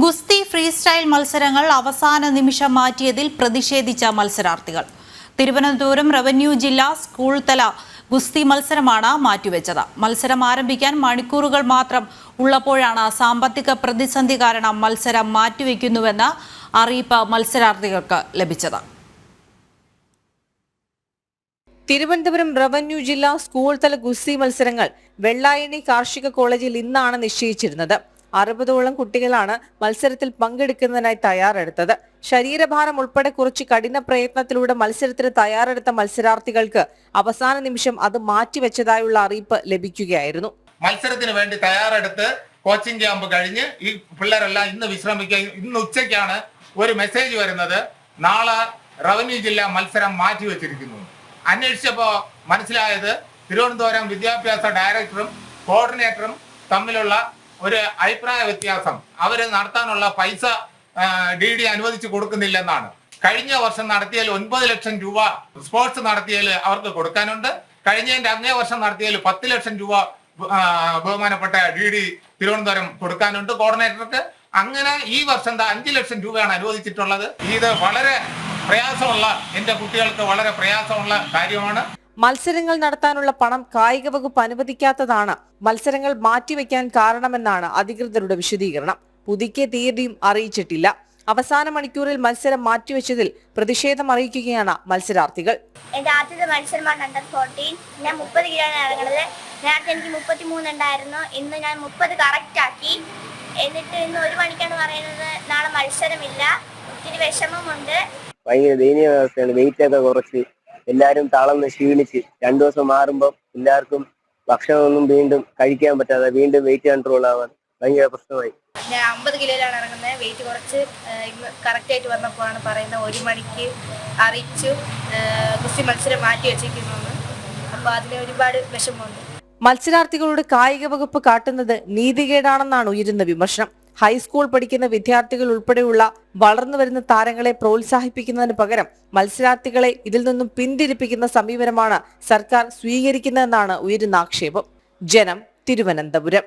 ഗുസ്തി free style മത്സരങ്ങൾ അവസാന നിമിഷം മാറ്റിയതിൽ പ്രതിഷേധിച്ച മത്സരാർത്ഥികൾ. തിരുവനന്തപുരം റവന്യൂ ജില്ലാ സ്കൂൾ തല ഗുസ്തി മത്സരമാണ് മാറ്റിവെച്ചത്. മത്സരം ആരംഭിക്കാൻ മണിക്കൂറുകൾ മാത്രം ഉള്ളപ്പോഴാണ് സാമ്പത്തിക പ്രതിസന്ധി കാരണം മത്സരം മാറ്റിവെക്കുന്നുവെന്ന അറിയിപ്പ് മത്സരാർത്ഥികൾക്ക് ലഭിച്ചത്. തിരുവനന്തപുരം റവന്യൂ ജില്ലാ സ്കൂൾ തല ഗുസ്തി മത്സരങ്ങൾ വെള്ളായണി കാർഷിക കോളേജിൽ ഇന്നാണ് നിശ്ചയിച്ചിരുന്നത്. 60ഓളം കുട്ടികളാണ് മത്സരത്തിൽ പങ്കെടുക്കുന്നതിനായി തയ്യാറെടുത്തത്. ശരീരഭാരം ഉൾപ്പെടെ കുറച്ച് കഠിന പ്രയത്നത്തിലൂടെ മത്സരത്തിന് തയ്യാറെടുത്ത മത്സരാർത്ഥികൾക്ക് അവസാന നിമിഷം അത് മാറ്റിവെച്ചതായുള്ള അറിയിപ്പ് ലഭിക്കുകയായിരുന്നു. മത്സരത്തിന് വേണ്ടി തയ്യാറെടുത്ത് കോച്ചിങ് ക്യാമ്പ് കഴിഞ്ഞ് ഈ പിള്ളേരെല്ലാം ഇന്ന് വിശ്രമിക്കുക. ഇന്ന് ഉച്ചയ്ക്കാണ് ഒരു മെസ്സേജ് വരുന്നത്, നാളെ റവന്യൂ ജില്ലാ മത്സരം മാറ്റിവെച്ചിരിക്കുന്നു. അന്വേഷിച്ചപ്പോൾ മനസ്സിലായത് തിരുവനന്തപുരം വിദ്യാഭ്യാസ ഡയറക്ടറും കോർഡിനേറ്ററും തമ്മിലുള്ള ഒരു അഭിപ്രായ വ്യത്യാസം. അവര് നടത്താനുള്ള പൈസ DD അനുവദിച്ചു കൊടുക്കുന്നില്ലെന്നാണ്. കഴിഞ്ഞ വർഷം നടത്തിയതിൽ 9 ലക്ഷം രൂപ സ്പോർട്സ് നടത്തിയതിൽ അവർക്ക് കൊടുക്കാനുണ്ട്. കഴിഞ്ഞതിന്റെ അങ്ങേ വർഷം നടത്തിയതിൽ 10 ലക്ഷം രൂപ ബഹുമാനപ്പെട്ട DD തിരുവനന്തപുരം കൊടുക്കാനുണ്ട് കോർഡിനേറ്റർക്ക്. അങ്ങനെ ഈ വർഷം 5 ലക്ഷം രൂപയാണ് അനുവദിച്ചിട്ടുള്ളത്. ഇത് വളരെ പ്രയാസമുള്ള, എന്റെ കുട്ടികൾക്ക് വളരെ പ്രയാസമുള്ള കാര്യമാണ്. മത്സരങ്ങൾ നടത്താനുള്ള പണം കായിക വകുപ്പ് അനുവദിക്കാത്തതാണ് മത്സരങ്ങൾ മാറ്റിവെക്കാൻ കാരണമെന്നാണ് അധികൃതരുടെ വിശദീകരണം. പുതുക്കിയ തീയതിയും അറിയിച്ചിട്ടില്ല. അവസാന മണിക്കൂറിൽ മത്സരം മാറ്റിവെച്ചതിൽ പ്രതിഷേധം അറിയിക്കുകയാണ് മത്സരാർത്ഥികൾ. എന്റെ ആദ്യത്തെ മത്സരമാണ് അണ്ടർ 14. ഞാൻ 30 കിലോയാണ് ഇറങ്ങുന്നത്. നേരത്തെ എനിക്ക് 33 ഉണ്ടായിരുന്നു. ഇന്ന് ഞാൻ 30 കറക്റ്റ് ആക്കി. എന്നിട്ട് ഇന്ന് 1 മണിക്കാണ് പറയുന്നത് നാളെ മത്സരമില്ല. ഒത്തിരി വിഷമമുണ്ട്. ഭയങ്കര ദയനീയാവസ്ഥയാണ്. വെയിറ്റ് ഒക്കെ കുറച്ച് എല്ലാവരും തളർന്ന് ക്ഷീണിച്ച് 2 ദിവസം മാറുമ്പോൾ എല്ലാവർക്കും ഭക്ഷണമൊന്നും വീണ്ടും കഴിക്കാൻ പറ്റാതെ വീണ്ടും വെയിറ്റ് കൺട്രോൾ ആവാൻ ഭയങ്കര പ്രശ്നമായി. ഞാൻ 50 കിലോയിലാണ് ഇറങ്ങുന്നത്. വെയിറ്റ് കുറച്ച് ഇന്ന് കറക്റ്റായിട്ട് വന്നപ്പോഴാണ് പറയുന്നത് 1 മണിക്ക് അറിയിച്ചു ഗുസ്തി മത്സരം മാറ്റി വെച്ചിരിക്കുന്നു. അപ്പോൾ അതിന് ഒരുപാട് വിഷമമുണ്ട്. മത്സരാർത്ഥികളോട് കായിക വകുപ്പ് കാട്ടുന്നത് നീതികേടാണെന്നാണ് ഉയരുന്ന വിമർശനം. ഹൈസ്കൂൾ പഠിക്കുന്ന വിദ്യാർത്ഥികൾ ഉൾപ്പെടെയുള്ള വളർന്നു വരുന്ന താരങ്ങളെ പ്രോത്സാഹിപ്പിക്കുന്നതിന് പകരം മത്സരാർത്ഥികളെ ഇതിൽ നിന്നും പിന്തിരിപ്പിക്കുന്ന സമീപനമാണ് സർക്കാർ സ്വീകരിക്കുന്നതെന്നാണ് ഉയരുന്ന ആക്ഷേപം. ജനം, തിരുവനന്തപുരം.